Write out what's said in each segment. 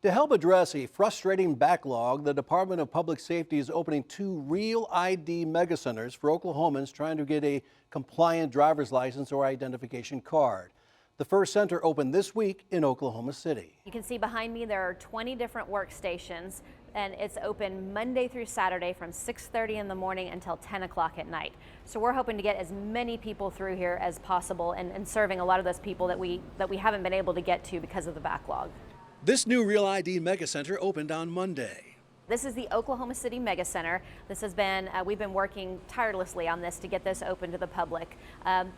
To help address a frustrating backlog, the Department of Public Safety is opening 2 REAL ID mega centers for Oklahomans trying to get a compliant driver's license or identification card. The first center opened this week in Oklahoma City. You can see behind me there are 20 different workstations, and it's open Monday through Saturday from 6:30 in the morning until 10 o'clock at night. So we're hoping to get as many people through here as possible and serving a lot of those people that we haven't been able to get to because of the backlog. This new REAL ID mega center opened on Monday. This is the Oklahoma City Mega Center. This has been, we've been working tirelessly on this to get this open to the public.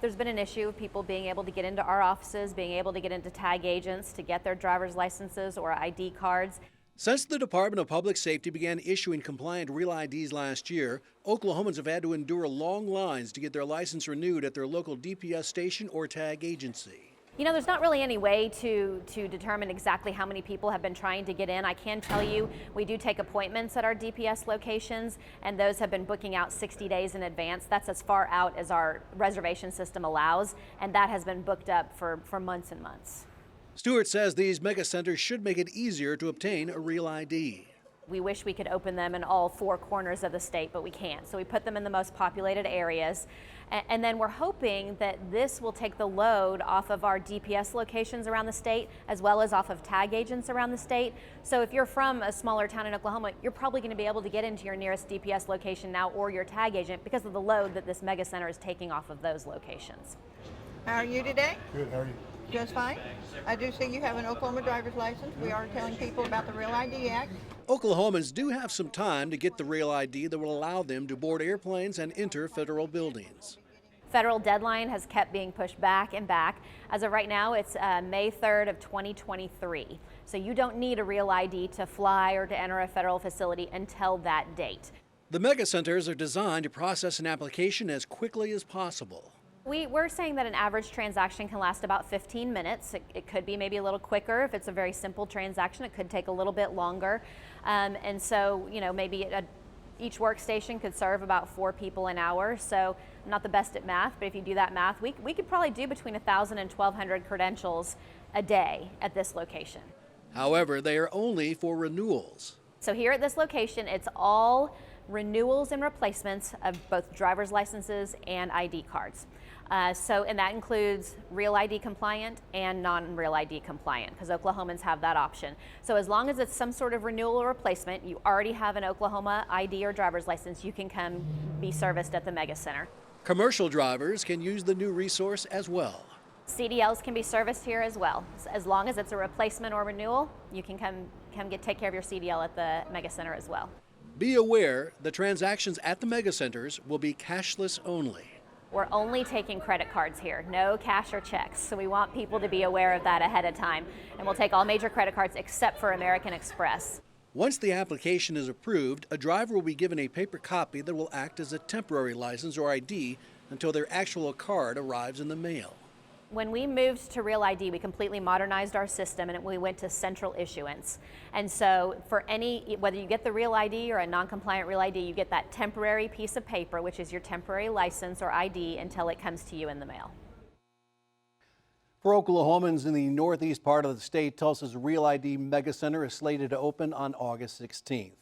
There's been an issue of people being able to get into our offices, being able to get into tag agents to get their driver's licenses or ID cards. Since the Department of Public Safety began issuing compliant REAL IDs last year, Oklahomans have had to endure long lines to get their license renewed at their local DPS station or tag agency. You know, there's not really any way to determine exactly how many people have been trying to get in. I can tell you we do take appointments at our DPS locations, and those have been booking out 60 days in advance. That's as far out as our reservation system allows, and that has been booked up for months and months. Stewart says these mega centers should make it easier to obtain a REAL ID. We wish we could open them in all 4 corners of the state, but we can't. So we put them in the most populated areas. And then we're hoping that this will take the load off of our DPS locations around the state, as well as off of tag agents around the state. So if you're from a smaller town in Oklahoma, you're probably going to be able to get into your nearest DPS location now or your tag agent because of the load that this mega center is taking off of those locations. How are you today? Good, how are you? Just fine. I do see you have an Oklahoma driver's license. We are telling people about the REAL ID Act. Oklahomans do have some time to get the REAL ID that will allow them to board airplanes and enter federal buildings. Federal deadline has kept being pushed back and back. As of right now, it's May 3rd of 2023. So you don't need a REAL ID to fly or to enter a federal facility until that date. The mega centers are designed to process an application as quickly as possible. We're saying that an average transaction can last about 15 minutes. It could be maybe a little quicker. If it's a very simple transaction, it could take a little bit longer. And so, you know, maybe each workstation could serve about 4 people an hour. So I'm not the best at math, but if you do that math, we could probably do between 1,000 and 1,200 credentials a day at this location. However, they are only for renewals. So here at this location, it's all renewals and replacements of both driver's licenses and ID cards. And that includes REAL ID compliant and non-REAL ID compliant, because Oklahomans have that option. So as long as it's some sort of renewal or replacement, you already have an Oklahoma ID or driver's license, you can come be serviced at the Mega Center. Commercial drivers can use the new resource as well. CDLs can be serviced here as well. As long as it's a replacement or renewal, you can come take care of your CDL at the Mega Center as well. Be aware the transactions at the mega centers will be cashless only. We're only taking credit cards here, no cash or checks. So we want people to be aware of that ahead of time. And we'll take all major credit cards except for American Express. Once the application is approved, a driver will be given a paper copy that will act as a temporary license or ID until their actual card arrives in the mail. When we moved to REAL ID, we completely modernized our system and we went to central issuance. And so for whether you get the REAL ID or a non-compliant REAL ID, you get that temporary piece of paper, which is your temporary license or ID until it comes to you in the mail. For Oklahomans in the northeast part of the state, Tulsa's REAL ID Mega Center is slated to open on August 16th.